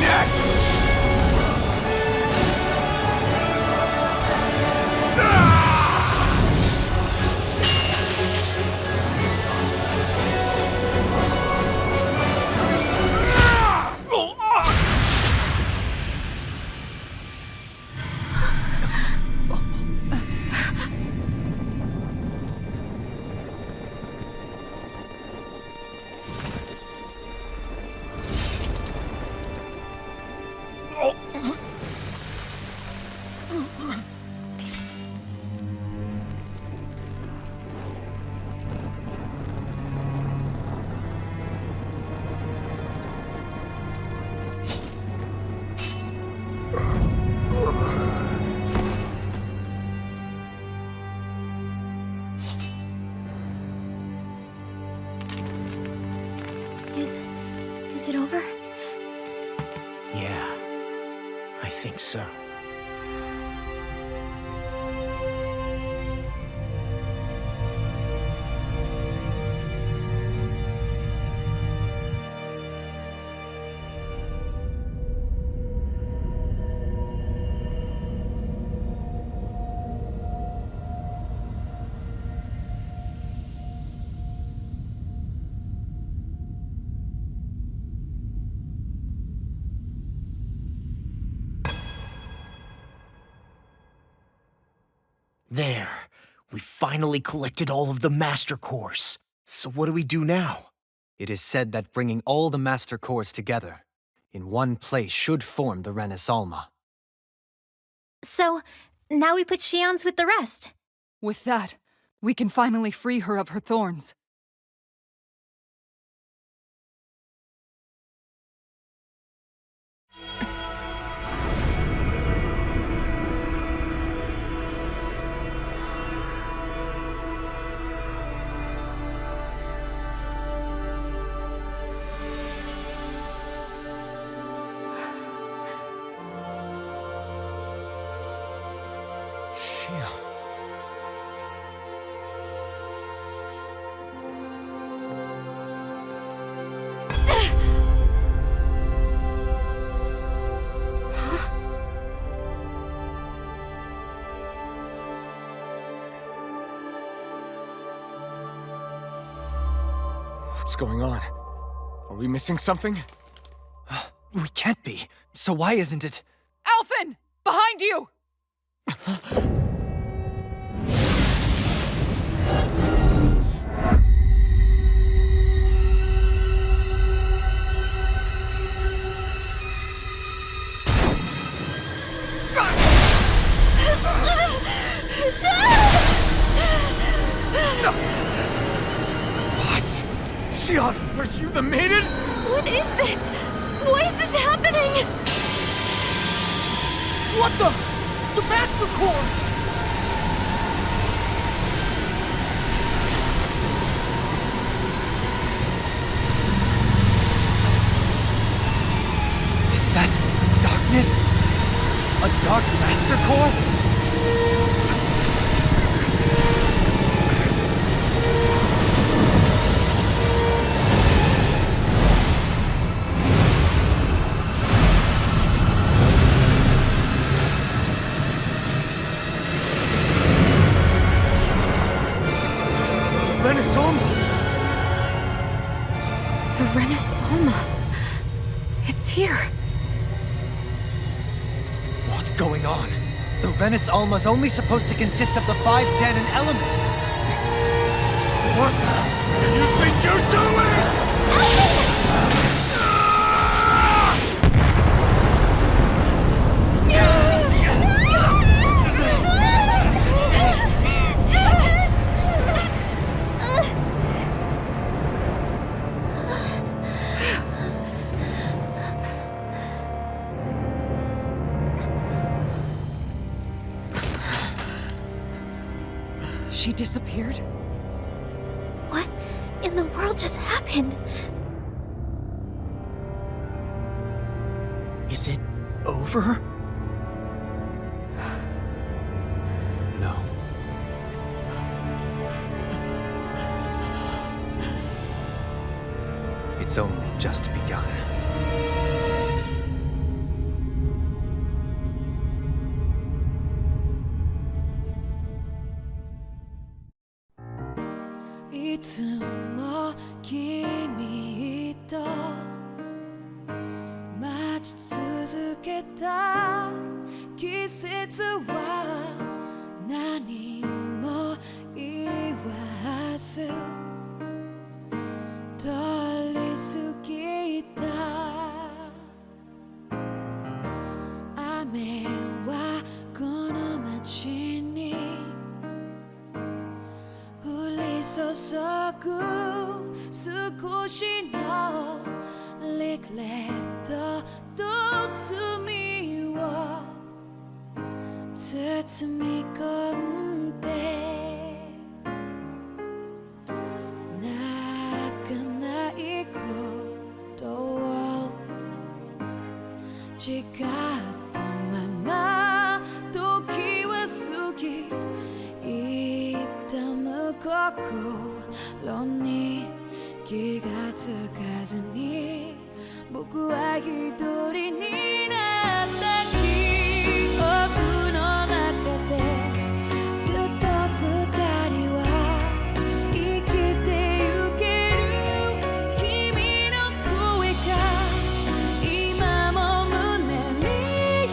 next? Is it over? Yeah, I think so. There. We finally collected all of the Master Cores. So what do we do now? It is said that bringing all the Master Cores together in one place should form the Alma. So, now we put Shion's with the rest. With that, we can finally free her of her thorns. What's going on? Are we missing something? We can't be. So why isn't it? Alphen! Behind you! Shion, are you the maiden? What is this? Why is this happening? What the? The Master Cores! Is that darkness? A Dark Master Core? The Alma. It's here. What's going on? The Alma's only supposed to consist of the 5 Danon elements. What do you think you're doing? She disappeared? What in the world just happened? Is it over? No. It's only just begun. いつも君と待ち続けた季節は何も言わず通り過ぎた雨はこの街に降り注ぐ少しのリグレットと罪を包み込んで泣かないことを誓ったまま時は過ぎ痛む心に気がつかずに僕は一人になった記憶の中でずっと二人は生きてゆける君の声が今も胸に響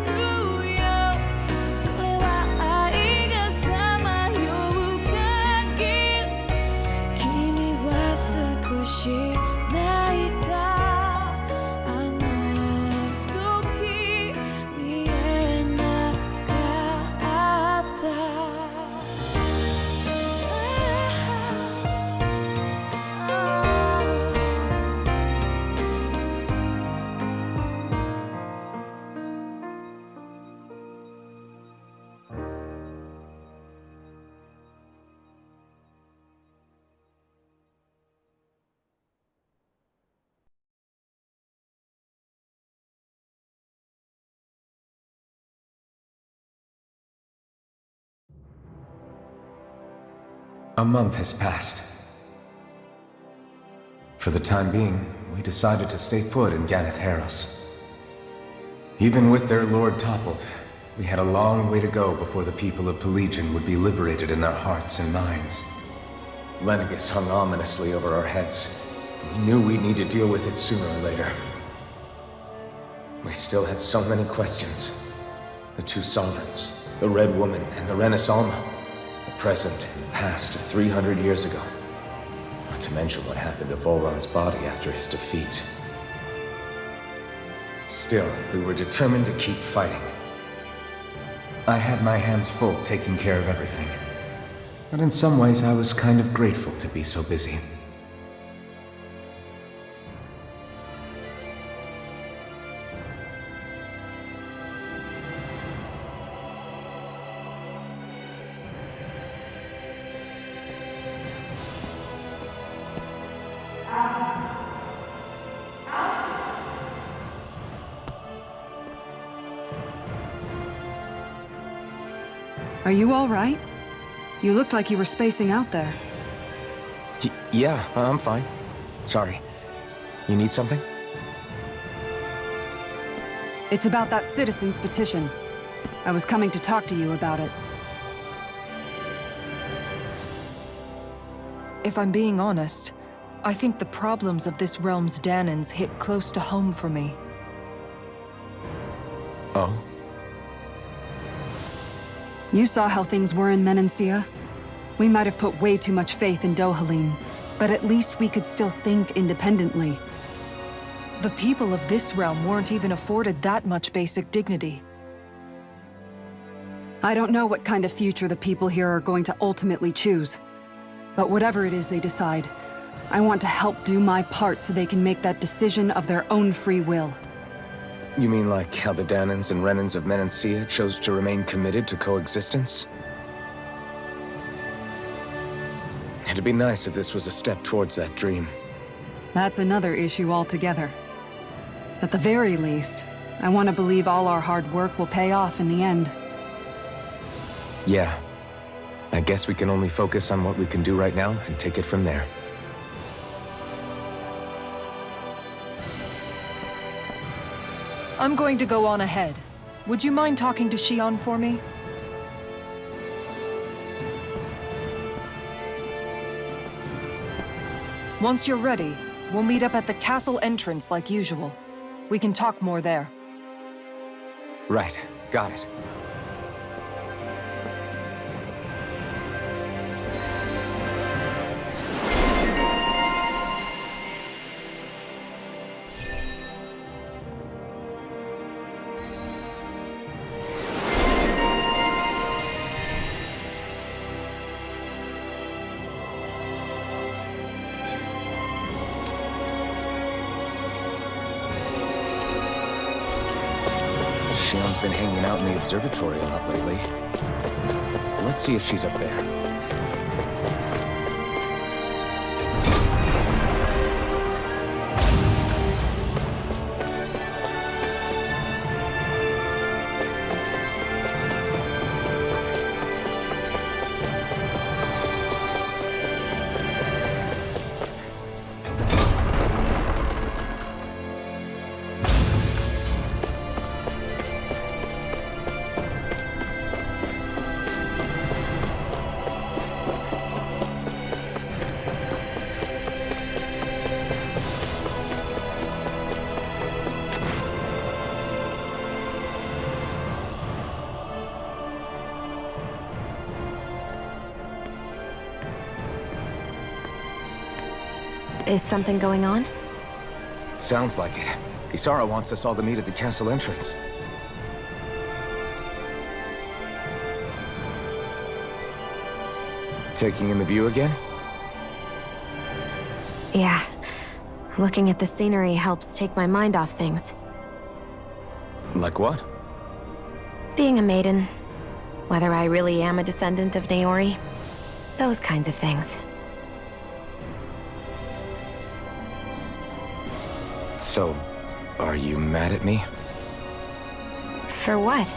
くよそれは愛がさまよう限り君は少し泣いたあの時見えなかったA month has passed. For the time being, we decided to stay put in Ganeth Haros. Even with their lord toppled, we had a long way to go before the people of Pelegion would be liberated in their hearts and minds. Lenegus hung ominously over our heads. We knew we'd need to deal with it sooner or later. We still had so many questions. The two sovereigns, the Red Woman and the Renis Alma. The present and the past of 300 years ago. Not to mention what happened to Volron's body after his defeat. Still, we were determined to keep fighting. I had my hands full taking care of everything. But in some ways, I was kind of grateful to be so busy. Are you all right? You looked like you were spacing out there. Yeah, I'm fine. Sorry. You need something? It's about that citizen's petition. I was coming to talk to you about it. If I'm being honest, I think the problems of this realm's Danans hit close to home for me. Oh? You saw how things were in Menancia. We might have put way too much faith in Dohalim, but at least we could still think independently. The people of this realm weren't even afforded that much basic dignity. I don't know what kind of future the people here are going to ultimately choose. But whatever it is they decide, I want to help do my part so they can make that decision of their own free will. You mean like how the Danans and Renans of Menancia chose to remain committed to coexistence? It'd be nice if this was a step towards that dream. That's another issue altogether. At the very least, I want to believe all our hard work will pay off in the end. Yeah. I guess we can only focus on what we can do right now and take it from there. I'm going to go on ahead. Would you mind talking to Shion for me? Once you're ready, we'll meet up at the castle entrance like usual. We can talk more there. Right, got it. Shion's been hanging out in the observatory a lot lately. Let's see if she's up there. Is something going on? Sounds like it. Kisara wants us all to meet at the castle entrance. Taking in the view again? Yeah. Looking at the scenery helps take my mind off things. Like what? Being a maiden. Whether I really am a descendant of Naori. Those kinds of things. So, are you mad at me? For what?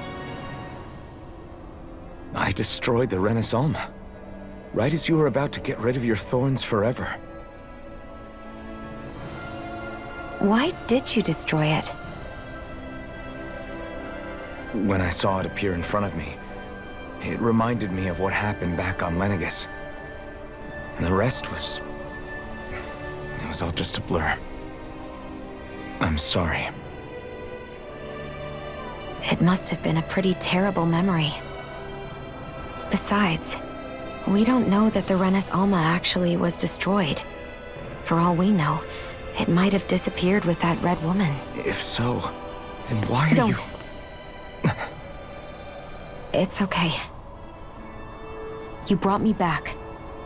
I destroyed the Renaissance, right as you were about to get rid of your thorns forever. Why did you destroy it? When I saw it appear in front of me, it reminded me of what happened back on Lenegus. And the rest was... it was all just a blur. I'm sorry. It must have been a pretty terrible memory. Besides, we don't know that the Renis Alma actually was destroyed. For all we know, it might have disappeared with that red woman. If so, then why are Don't. It's okay. You brought me back.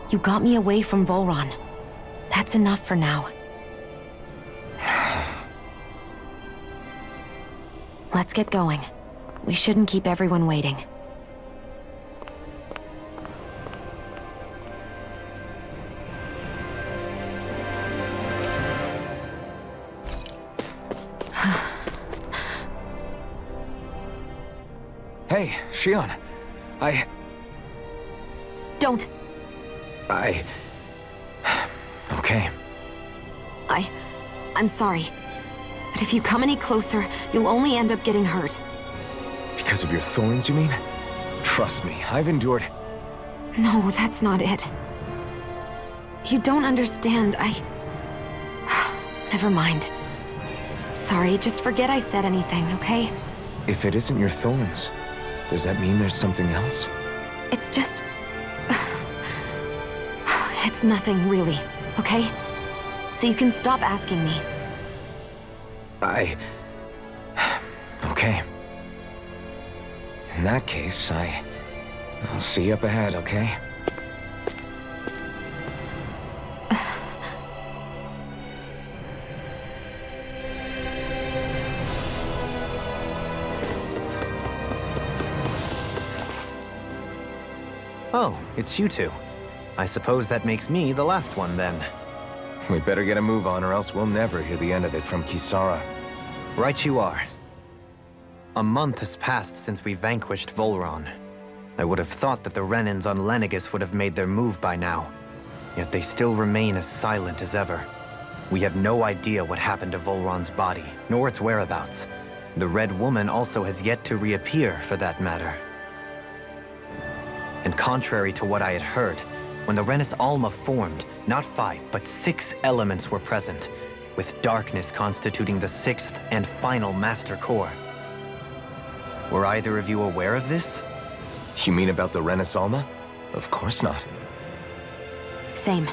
You got me away from Volron. That's enough for now. Let's get going. We shouldn't keep everyone waiting. Hey, Shion. Don't. Okay. I'm sorry. But if you come any closer, you'll only end up getting hurt. Because of your thorns, you mean? Trust me, I've endured... No, that's not it. You don't understand, Never mind. Sorry, just forget I said anything, okay? If it isn't your thorns, does that mean there's something else? It's just... It's nothing, really, okay? So you can stop asking me. Okay. In that case, I'll see you up ahead, okay? Oh, it's you two. I suppose that makes me the last one, then. We better get a move on, or else we'll never hear the end of it from Kisara. Right you are. A month has passed since we vanquished Volron. I would have thought that the Renins on Lenegus would have made their move by now. Yet they still remain as silent as ever. We have no idea what happened to Volron's body, nor its whereabouts. The Red Woman also has yet to reappear, for that matter. And contrary to what I had heard, When the Renis Alma formed, not 5, but 6 elements were present, with darkness constituting the 6th and final Master Core. Were either of you aware of this? You mean about the Renis Alma? Of course not. Same.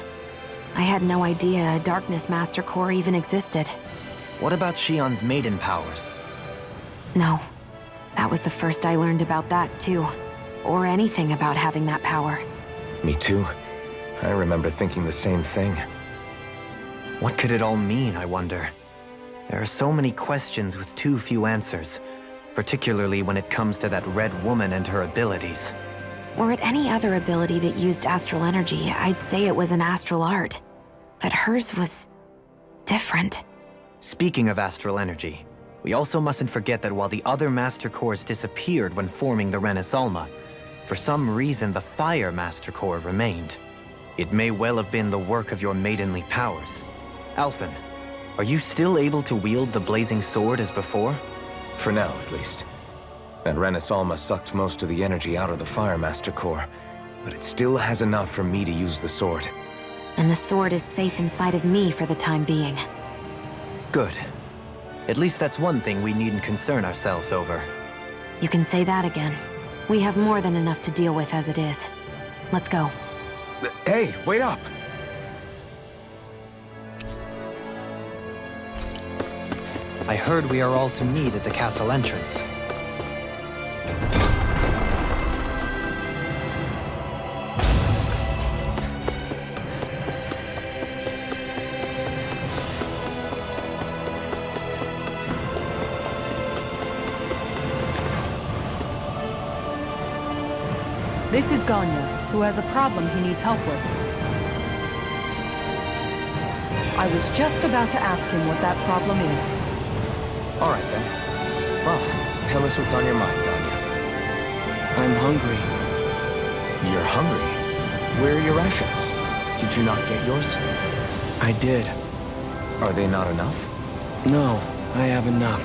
I had no idea a Darkness Master Core even existed. What about Shion's maiden powers? No. That was the first I learned about that, too. Or anything about having that power. Me too. I remember thinking the same thing. What could it all mean, I wonder? There are so many questions with too few answers, particularly when it comes to that Red Woman and her abilities. Were it any other ability that used astral energy, I'd say it was an astral art. But hers was different. Speaking of astral energy, we also mustn't forget that while the other Master Cores disappeared when forming the Renis Alma, for some reason the Fire Master Core remained. It may well have been the work of your maidenly powers. Alphen, are you still able to wield the blazing sword as before? For now, at least. That Renis Alma sucked most of the energy out of the Fire Master Core, but it still has enough for me to use the sword. And the sword is safe inside of me for the time being. Good. At least that's one thing we needn't concern ourselves over. You can say that again. We have more than enough to deal with as it is. Let's go. Hey, wait up! I heard we are all to meet at the castle entrance. This is Ganya, who has a problem he needs help with. I was just about to ask him what that problem is. All right, then. Well, tell us what's on your mind, Ganya. I'm hungry. You're hungry? Where are your rations? Did you not get yours? I did. Are they not enough? No, I have enough.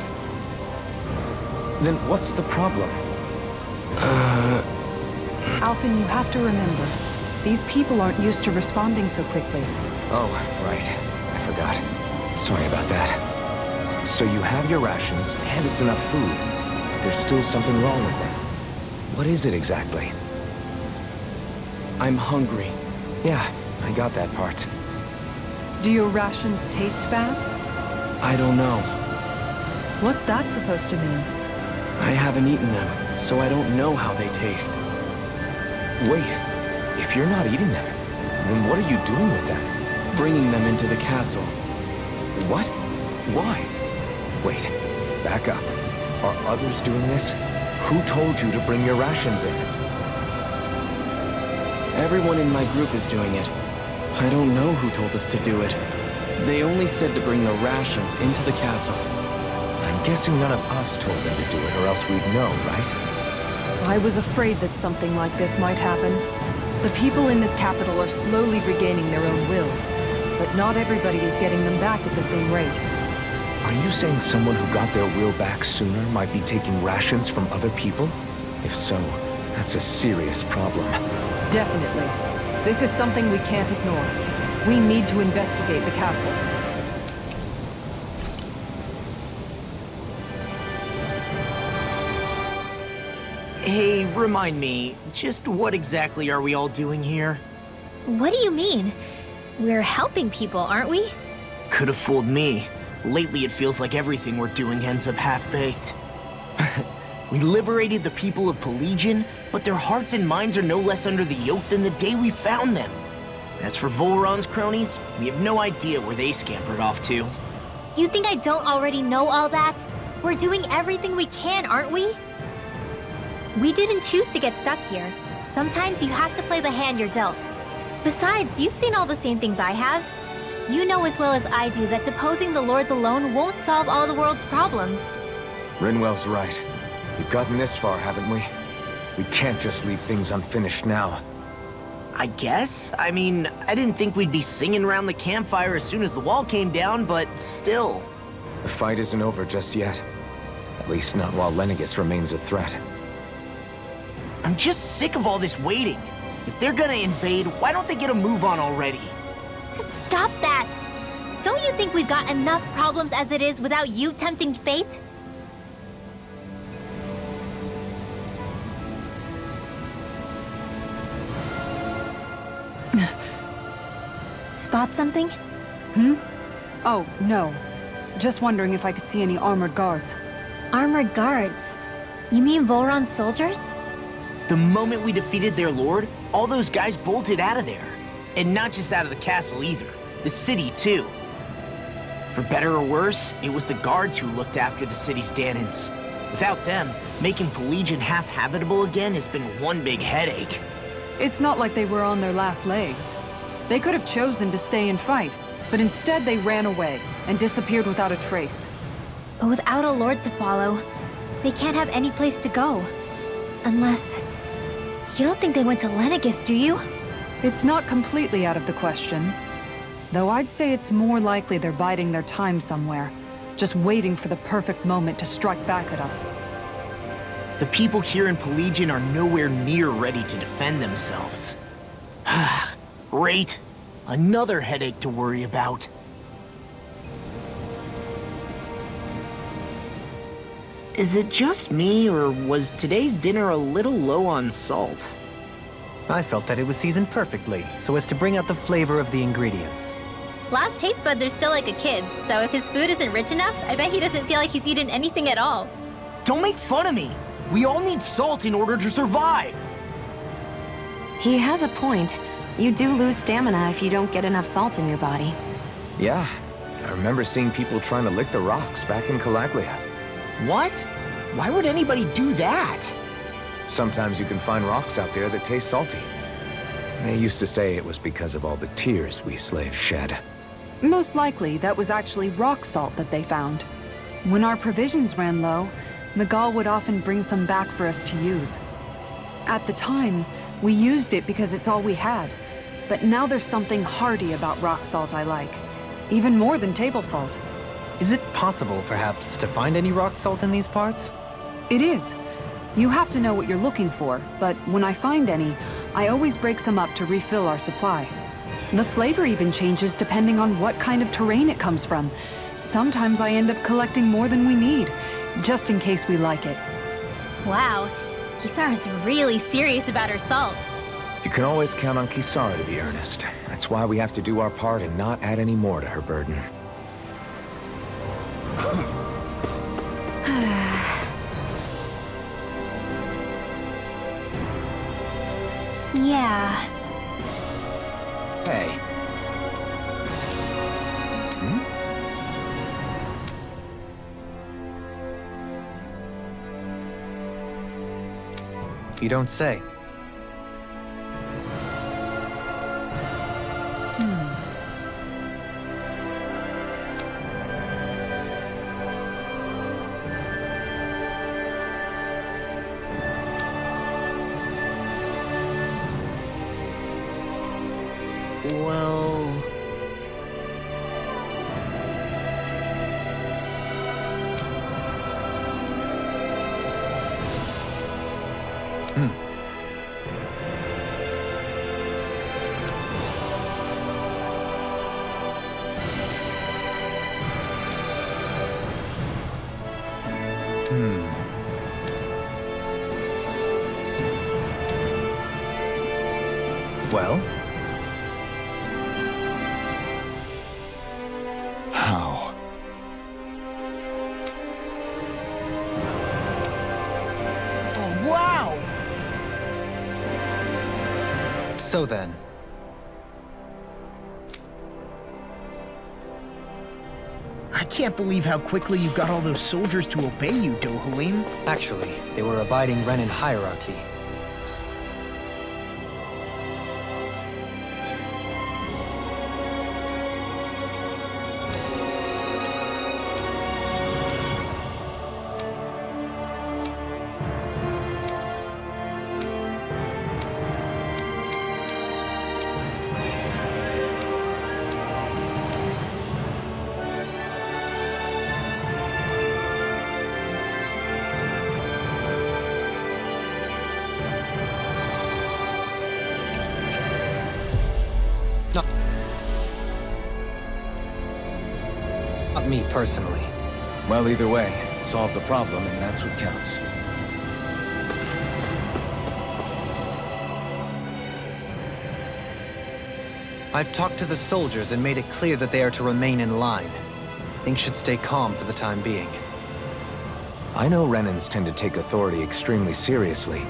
Then what's the problem? Alphen, you have to remember, these people aren't used to responding so quickly. Oh, right. I forgot. Sorry about that. So you have your rations, and it's enough food, but there's still something wrong with them. What is it exactly? I'm hungry. Yeah, I got that part. Do your rations taste bad? I don't know. What's that supposed to mean? I haven't eaten them, so I don't know how they taste. Wait, if you're not eating them, then what are you doing with them? Bringing them into the castle. What? Why? Wait, back up. Are others doing this? Who told you to bring your rations in? Everyone in my group is doing it. I don't know who told us to do it. They only said to bring the rations into the castle. I'm guessing none of us told them to do it, or else we'd know, right? I was afraid that something like this might happen. The people in this capital are slowly regaining their own wills, but not everybody is getting them back at the same rate. Are you saying someone who got their will back sooner might be taking rations from other people? If so, that's a serious problem. Definitely. This is something we can't ignore. We need to investigate the castle. Hey, remind me, just what exactly are we all doing here? What do you mean? We're helping people, aren't we? Could have fooled me. Lately it feels like everything we're doing ends up half-baked. We liberated the people of Pelegion, but their hearts and minds are no less under the yoke than the day we found them. As for Volron's cronies, we have no idea where they scampered off to. You think I don't already know all that? We're doing everything we can, aren't we? We didn't choose to get stuck here. Sometimes you have to play the hand you're dealt. Besides, you've seen all the same things I have. You know as well as I do that deposing the lords alone won't solve all the world's problems. Rinwell's right. We've gotten this far, haven't we? We can't just leave things unfinished now. I guess? I mean, I didn't think we'd be singing around the campfire as soon as the wall came down, but still. The fight isn't over just yet. At least not while Lenegis remains a threat. I'm just sick of all this waiting. If they're gonna invade, why don't they get a move on already? Stop that! Don't you think we've got enough problems as it is without you tempting fate? Spot something? Oh, no. Just wondering if I could see any armored guards. Armored guards? You mean Volron's soldiers? The moment we defeated their lord, all those guys bolted out of there. And not just out of the castle either. The city, too. For better or worse, it was the guards who looked after the city's Danans. Without them, making Pelegion half-habitable again has been one big headache. It's not like they were on their last legs. They could have chosen to stay and fight, but instead they ran away and disappeared without a trace. But without a lord to follow, they can't have any place to go. Unless... You don't think they went to Lenegis, do you? It's not completely out of the question. Though I'd say it's more likely they're biding their time somewhere, just waiting for the perfect moment to strike back at us. The people here in Pelegion are nowhere near ready to defend themselves. Great. Another headache to worry about. Is it just me, or was today's dinner a little low on salt? I felt that it was seasoned perfectly, so as to bring out the flavor of the ingredients. Last taste buds are still like a kid's, so if his food isn't rich enough, I bet he doesn't feel like he's eaten anything at all. Don't make fun of me! We all need salt in order to survive! He has a point. You do lose stamina if you don't get enough salt in your body. Yeah, I remember seeing people trying to lick the rocks back in Calaglia. What? Why would anybody do that? Sometimes you can find rocks out there that taste salty. They used to say it was because of all the tears we slaves shed. Most likely, that was actually rock salt that they found. When our provisions ran low, Miguel would often bring some back for us to use. At the time, we used it because it's all we had. But now there's something hearty about rock salt I like. Even more than table salt. Is it possible, perhaps, to find any rock salt in these parts? It is. You have to know what you're looking for, but when I find any, I always break some up to refill our supply. The flavor even changes depending on what kind of terrain it comes from. Sometimes I end up collecting more than we need, just in case we like it. Wow, Kisara's really serious about her salt. You can always count on Kisara to be earnest. That's why we have to do our part and not add any more to her burden. Yeah. Hey. You don't say. Well... Well? How? Oh, wow! So then. I can't believe how quickly you got all those soldiers to obey you, Dohalim. Actually, they were abiding Renin hierarchy. me personally. Well, either way, solve the problem, and that's what counts. I've talked to the soldiers and made it clear that they are to remain in line. Things should stay calm for the time being. I know Renans tend to take authority extremely seriously,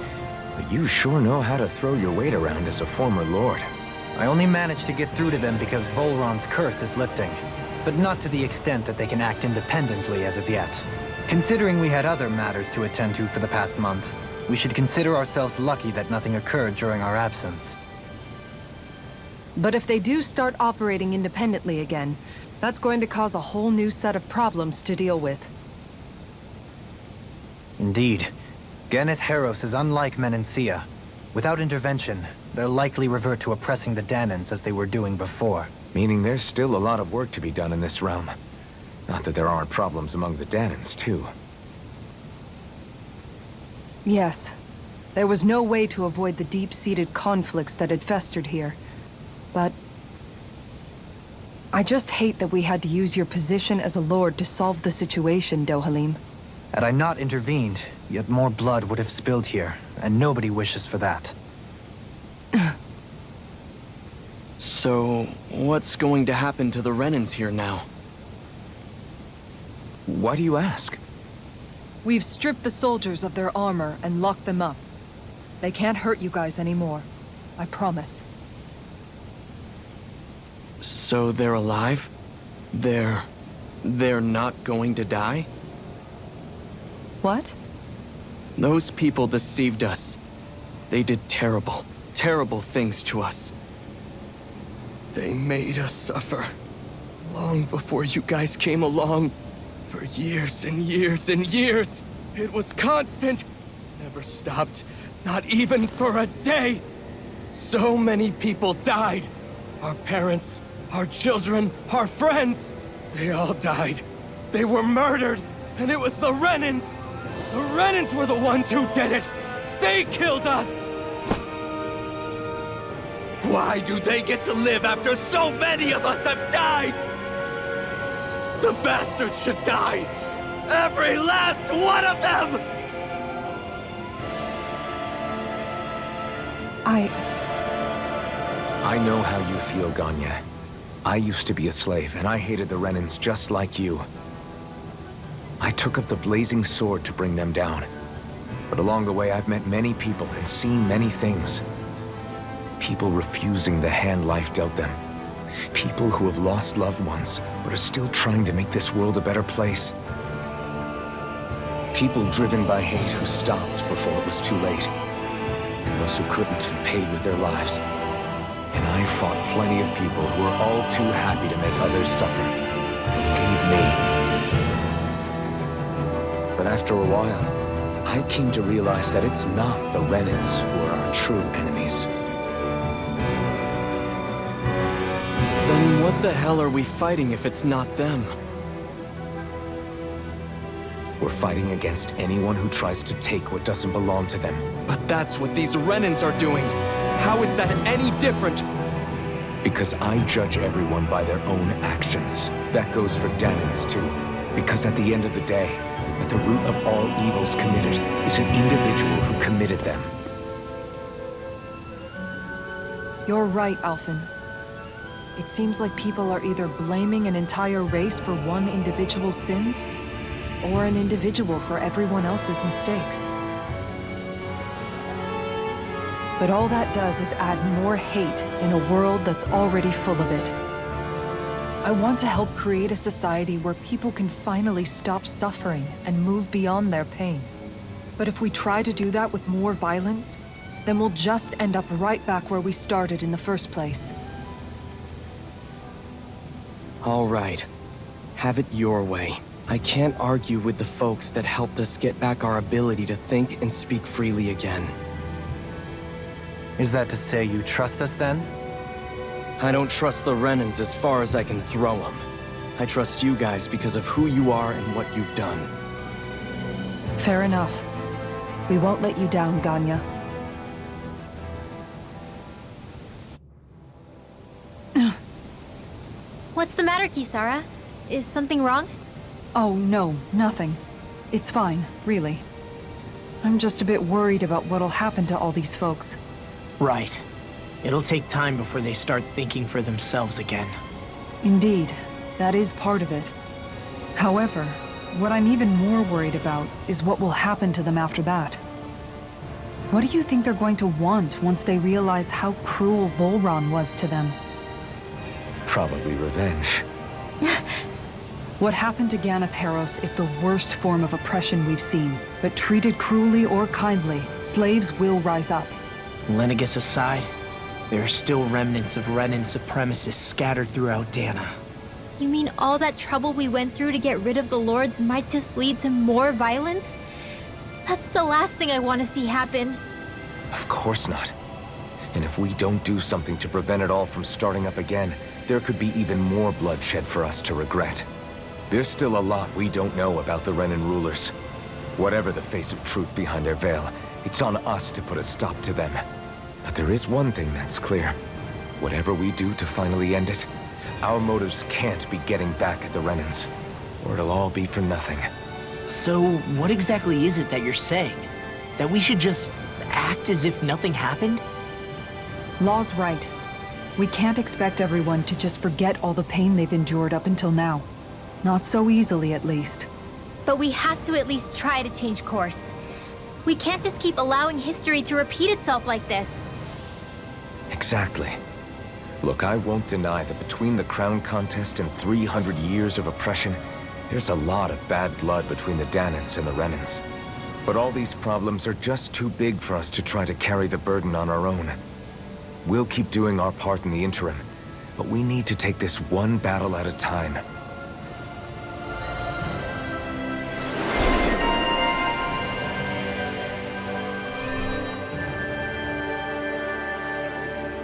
but you sure know how to throw your weight around as a former lord. I only managed to get through to them because Volron's curse is lifting, but not to the extent that they can act independently as of yet. Considering we had other matters to attend to for the past month, we should consider ourselves lucky that nothing occurred during our absence. But if they do start operating independently again, that's going to cause a whole new set of problems to deal with. Indeed. Ganeth Heros is unlike Menancia. Without intervention, they'll likely revert to oppressing the Danans as they were doing before. Meaning there's still a lot of work to be done in this realm. Not that there aren't problems among the Danans, too. Yes. There was no way to avoid the deep-seated conflicts that had festered here. But I just hate that we had to use your position as a lord to solve the situation, Dohalim. Had I not intervened, yet more blood would have spilled here, and nobody wishes for that. So, what's going to happen to the Renans here now? Why do you ask? We've stripped the soldiers of their armor and locked them up. They can't hurt you guys anymore. I promise. So they're alive? They're not going to die? What? Those people deceived us. They did terrible, terrible things to us. They made us suffer. Long before you guys came along. For years and years and years. It was constant. Never stopped. Not even for a day. So many people died. Our parents, our children, our friends. They all died. They were murdered. And it was the Renans. The Renans were the ones who did it! They killed us! Why do they get to live after so many of us have died? The bastards should die! Every last one of them! I know how you feel, Ganya. I used to be a slave, and I hated the Renans just like you. I took up the blazing sword to bring them down. But along the way, I've met many people and seen many things. People refusing the hand life dealt them. People who have lost loved ones, but are still trying to make this world a better place. People driven by hate who stopped before it was too late. And those who couldn't and paid with their lives. And I fought plenty of people who were all too happy to make others suffer. Believe me. But after a while, I came to realize that it's not the Renans who are our true enemies. Then what the hell are we fighting if it's not them? We're fighting against anyone who tries to take what doesn't belong to them. But that's what these Renans are doing! How is that any different? Because I judge everyone by their own actions. That goes for Danans too. Because at the end of the day, at the root of all evils committed is an individual who committed them. You're right, Alphen. It seems like people are either blaming an entire race for one individual's sins, or an individual for everyone else's mistakes. But all that does is add more hate in a world that's already full of it. I want to help create a society where people can finally stop suffering and move beyond their pain. But if we try to do that with more violence, then we'll just end up right back where we started in the first place. All right. Have it your way. I can't argue with the folks that helped us get back our ability to think and speak freely again. Is that to say you trust us then? I don't trust the Renans as far as I can throw them. I trust you guys because of who you are and what you've done. Fair enough. We won't let you down, Ganya. What's the matter, Kisara? Is something wrong? Oh, no, nothing. It's fine, really. I'm just a bit worried about what'll happen to all these folks. Right. It'll take time before they start thinking for themselves again. Indeed, that is part of it. However, what I'm even more worried about is what will happen to them after that. What do you think they're going to want once they realize how cruel Volron was to them? Probably revenge. What happened to Ganeth Harros is the worst form of oppression we've seen, but treated cruelly or kindly, slaves will rise up. Lenegis aside, there are still remnants of Renan supremacists scattered throughout Dana. You mean all that trouble we went through to get rid of the Lords might just lead to more violence? That's the last thing I want to see happen. Of course not. And if we don't do something to prevent it all from starting up again, there could be even more bloodshed for us to regret. There's still a lot we don't know about the Renan rulers. Whatever the face of truth behind their veil, it's on us to put a stop to them. But there is one thing that's clear. Whatever we do to finally end it, our motives can't be getting back at the Renans, or it'll all be for nothing. So, what exactly is it that you're saying? That we should just act as if nothing happened? Law's right. We can't expect everyone to just forget all the pain they've endured up until now. Not so easily, at least. But we have to at least try to change course. We can't just keep allowing history to repeat itself like this. Exactly. Look, I won't deny that between the crown contest and 300 years of oppression, there's a lot of bad blood between the Danans and the Renans. But all these problems are just too big for us to try to carry the burden on our own. We'll keep doing our part in the interim, but we need to take this one battle at a time.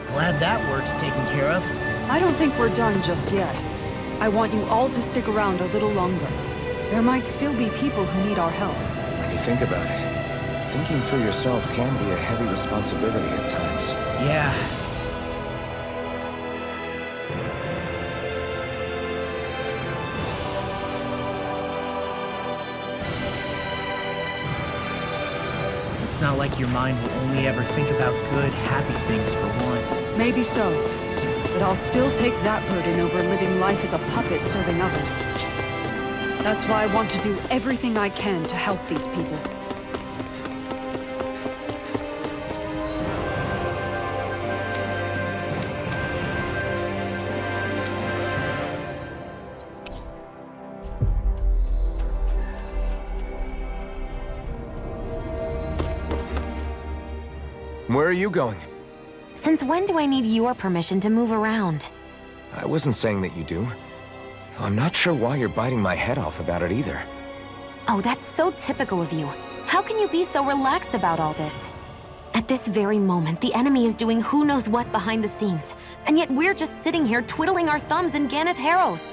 Glad that work's taken care of. I don't think we're done just yet. I want you all to stick around a little longer. There might still be people who need our help. When you think about it, thinking for yourself can be a heavy responsibility at times. Yeah. It's not like your mind will only ever think about good, happy things for one. Maybe so. But I'll still take that burden over living life as a puppet serving others. That's why I want to do everything I can to help these people. Where are you going? Since when do I need your permission to move around? I wasn't saying that you do. Though I'm not sure why you're biting my head off about it either. Oh, that's so typical of you. How can you be so relaxed about all this? At this very moment, the enemy is doing who knows what behind the scenes. And yet we're just sitting here twiddling our thumbs in Ganeth Harros.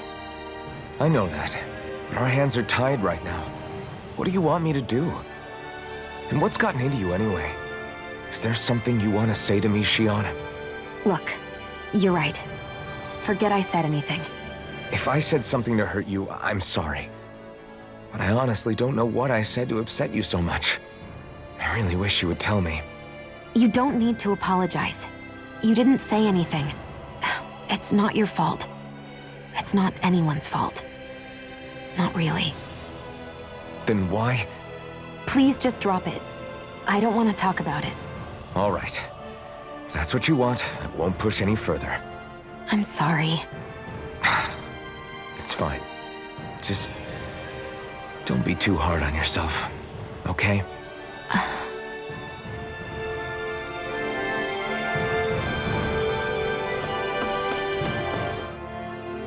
I know that, but our hands are tied right now. What do you want me to do? And what's gotten into you anyway? Is there something you want to say to me, Shion? Look, you're right. Forget I said anything. If I said something to hurt you, I'm sorry. But I honestly don't know what I said to upset you so much. I really wish you would tell me. You don't need to apologize. You didn't say anything. It's not your fault. It's not anyone's fault. Not really. Then why? Please just drop it. I don't want to talk about it. All right. If that's what you want, I won't push any further. I'm sorry. It's fine. Just don't be too hard on yourself, okay?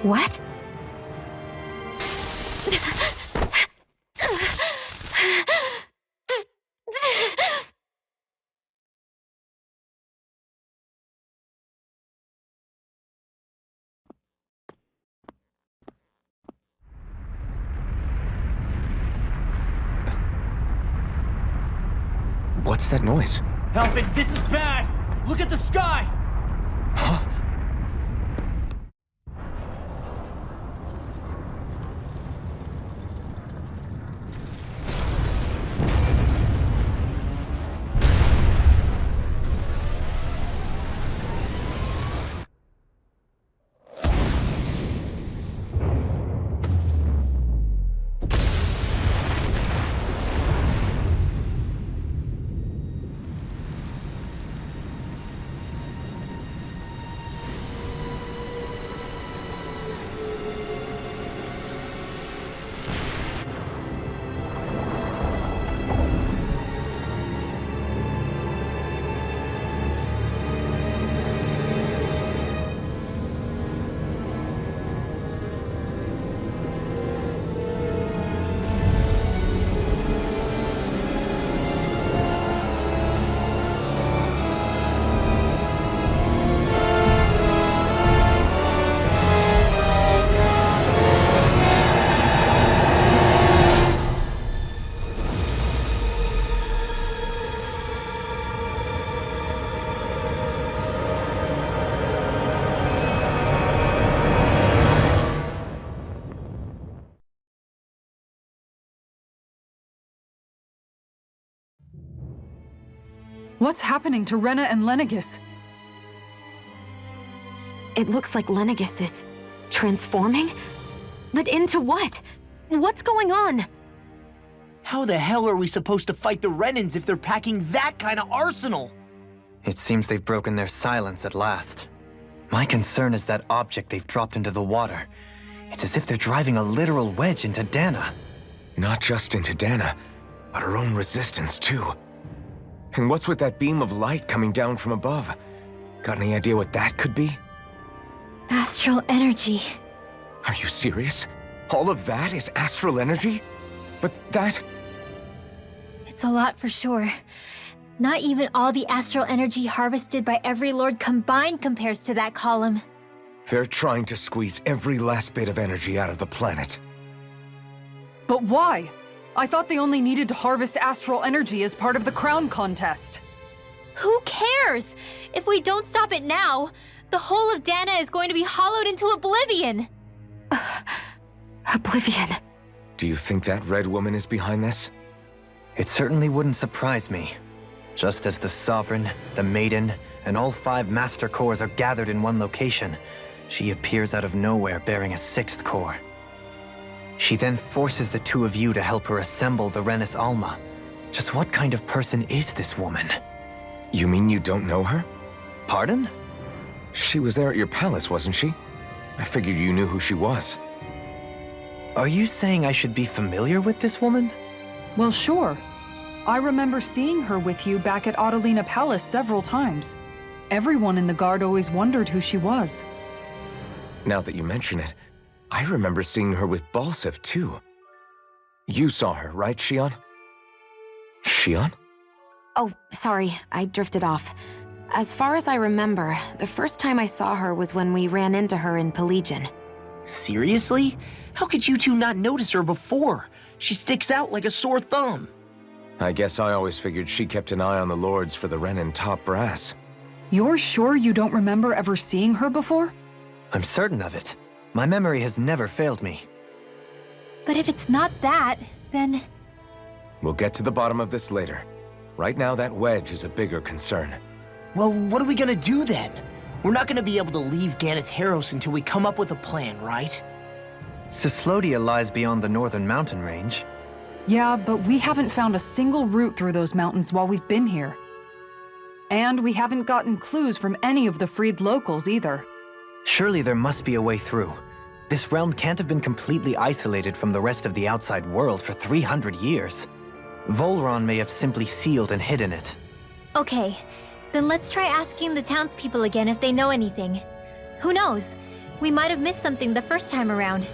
What? What's that noise? Help it, this is bad! Look at the sky! Huh? What's happening to Rena and Lenegis? It looks like Lenegis is transforming? But into what? What's going on? How the hell are we supposed to fight the Renans if they're packing that kind of arsenal? It seems they've broken their silence at last. My concern is that object they've dropped into the water. It's as if they're driving a literal wedge into Dana. Not just into Dana, but her own resistance, too. And what's with that beam of light coming down from above? Got any idea what that could be? Astral energy. Are you serious? All of that is astral energy? But that... It's a lot for sure. Not even all the astral energy harvested by every lord combined compares to that column. They're trying to squeeze every last bit of energy out of the planet. But why? I thought they only needed to harvest astral energy as part of the crown contest. Who cares? If we don't stop it now, the whole of Dana is going to be hollowed into oblivion. Oblivion. Do you think that red woman is behind this? It certainly wouldn't surprise me. Just as the Sovereign, the Maiden, and all 5 Master Cores are gathered in one location, she appears out of nowhere bearing a 6th core. She then forces the 2 of you to help her assemble the Renis Alma. Just what kind of person is this woman? You mean you don't know her? Pardon? She was there at your palace, wasn't she? I figured you knew who she was. Are you saying I should be familiar with this woman? Well, sure. I remember seeing her with you back at Adelina Palace several times. Everyone in the guard always wondered who she was. Now that you mention it, I remember seeing her with Balsif, too. You saw her, right, Shion? Shion? Oh, sorry, I drifted off. As far as I remember, the first time I saw her was when we ran into her in Pelegion. Seriously? How could you 2 not notice her before? She sticks out like a sore thumb. I guess I always figured she kept an eye on the lords for the Renin top brass. You're sure you don't remember ever seeing her before? I'm certain of it. My memory has never failed me. But if it's not that, then... We'll get to the bottom of this later. Right now, that wedge is a bigger concern. Well, what are we gonna do then? We're not gonna be able to leave Ganeth Heros until we come up with a plan, right? Cyslodia lies beyond the northern mountain range. Yeah, but we haven't found a single route through those mountains while we've been here. And we haven't gotten clues from any of the freed locals either. Surely there must be a way through. This realm can't have been completely isolated from the rest of the outside world for 300 years. Volron may have simply sealed and hidden it. Okay, then let's try asking the townspeople again if they know anything. Who knows? We might have missed something the first time around.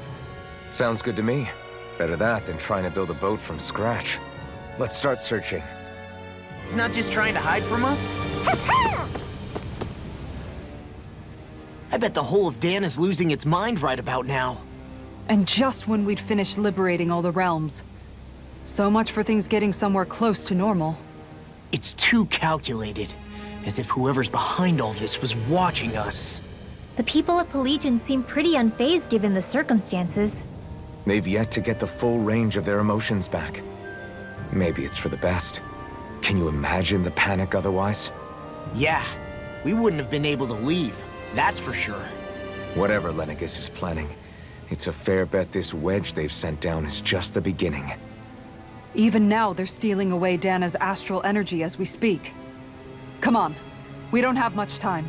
Sounds good to me. Better that than trying to build a boat from scratch. Let's start searching. He's not just trying to hide from us? I bet the whole of Dan is losing its mind right about now. And just when we'd finished liberating all the realms. So much for things getting somewhere close to normal. It's too calculated. As if whoever's behind all this was watching us. The people of Pelegion seem pretty unfazed given the circumstances. They've yet to get the full range of their emotions back. Maybe it's for the best. Can you imagine the panic otherwise? Yeah, we wouldn't have been able to leave. That's for sure. Whatever Lenegis is planning, it's a fair bet this wedge they've sent down is just the beginning. Even now, they're stealing away Dana's astral energy as we speak. Come on, we don't have much time.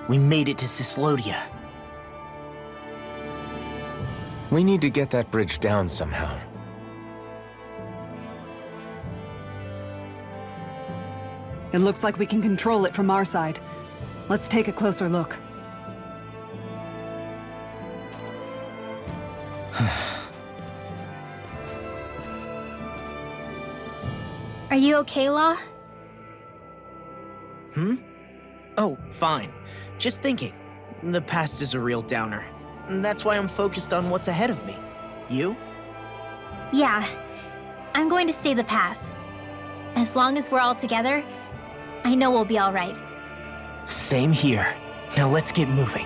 We made it to Cyslodia. We need to get that bridge down somehow. It looks like we can control it from our side. Let's take a closer look. Are you okay, Law? Oh, fine. Just thinking. The past is a real downer. That's why I'm focused on what's ahead of me. You? Yeah, I'm going to stay the path. As long as we're all together, I know we'll be all right. Same here. Now let's get moving.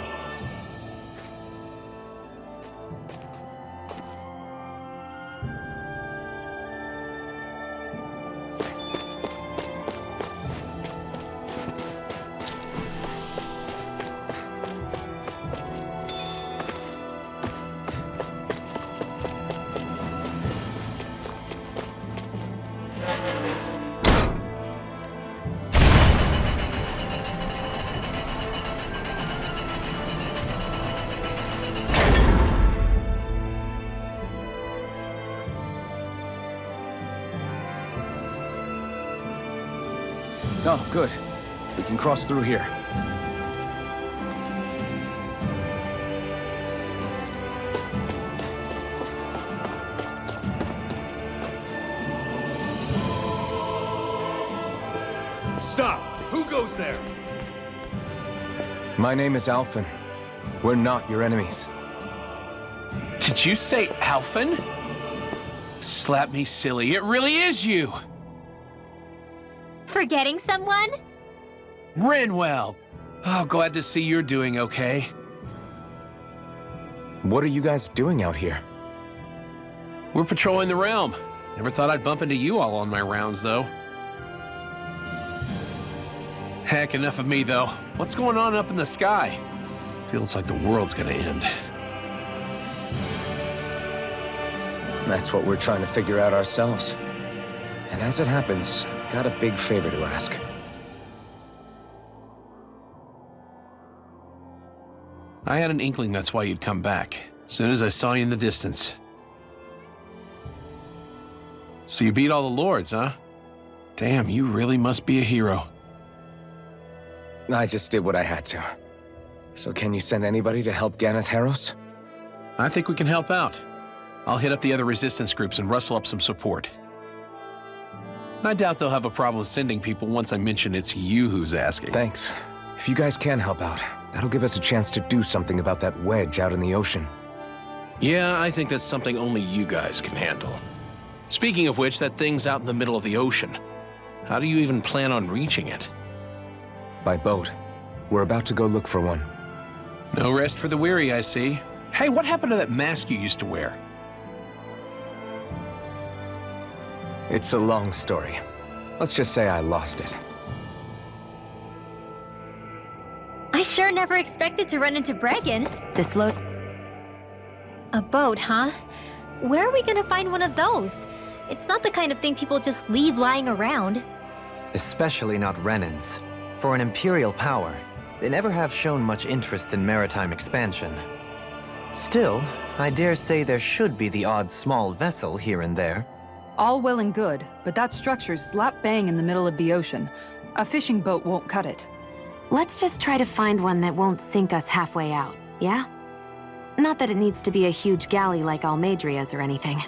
Oh, good. We can cross through here. Stop! Who goes there? My name is Alphen. We're not your enemies. Did you say Alphen? Slap me silly, it really is you! Forgetting someone? Rinwell! Oh, glad to see you're doing okay. What are you guys doing out here? We're patrolling the realm. Never thought I'd bump into you all on my rounds, though. Heck, enough of me, though. What's going on up in the sky? Feels like the world's gonna end. That's what we're trying to figure out ourselves. And as it happens, got a big favor to ask. I had an inkling that's why you'd come back, as soon as I saw you in the distance. So you beat all the lords, huh? Damn, you really must be a hero. I just did what I had to. So can you send anybody to help Ganeth Heros? I think we can help out. I'll hit up the other resistance groups and rustle up some support. I doubt they'll have a problem sending people once I mention it's you who's asking. Thanks. If you guys can help out, that'll give us a chance to do something about that wedge out in the ocean. Yeah, I think that's something only you guys can handle. Speaking of which, that thing's out in the middle of the ocean. How do you even plan on reaching it? By boat. We're about to go look for one. No rest for the weary, I see. Hey, what happened to that mask you used to wear? It's a long story. Let's just say I lost it. I sure never expected to run into Bregan. Sislo, A boat, huh? Where are we gonna find one of those? It's not the kind of thing people just leave lying around. Especially not Renans. For an Imperial power, they never have shown much interest in maritime expansion. Still, I dare say there should be the odd small vessel here and there. All well and good, but that structure's slap bang in the middle of the ocean. A fishing boat won't cut it. let's just try to find one that won't sink us halfway out, yeah? Not that it needs to be a huge galley like Almadria's or anything.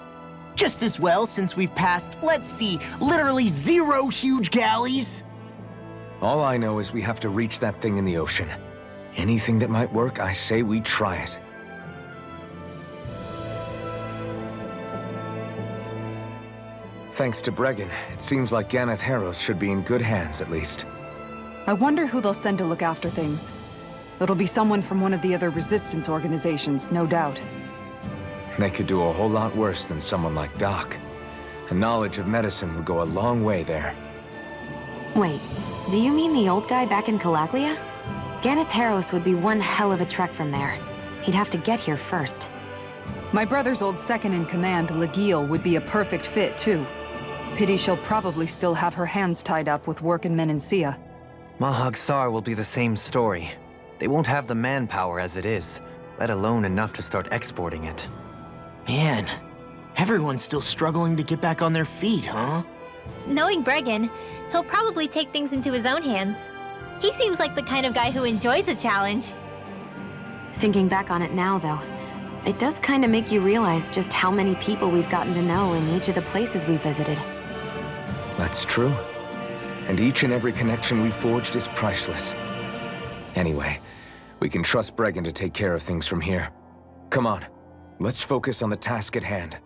Just as well, since we've passed, let's see, literally 0 huge galleys. All I know is we have to reach that thing in the ocean. Anything that might work, I say we try it. Thanks to Bregan, it seems like Ganeth Heros should be in good hands, at least. I wonder who they'll send to look after things. It'll be someone from one of the other resistance organizations, no doubt. They could do a whole lot worse than someone like Doc. A knowledge of medicine would go a long way there. Wait, do you mean the old guy back in Calaglia? Ganeth Heros would be one hell of a trek from there. He'd have to get here first. My brother's old second-in-command, Legiel, would be a perfect fit, too. Pity she'll probably still have her hands tied up with work in Menancia. Mahag Sar will be the same story. They won't have the manpower as it is, let alone enough to start exporting it. Man, everyone's still struggling to get back on their feet, huh? Knowing Bregan, he'll probably take things into his own hands. He seems like the kind of guy who enjoys a challenge. Thinking back on it now, though, it does kind of make you realize just how many people we've gotten to know in each of the places we visited. That's true. And each and every connection we forged is priceless. Anyway, we can trust Bregan to take care of things from here. Come on, let's focus on the task at hand.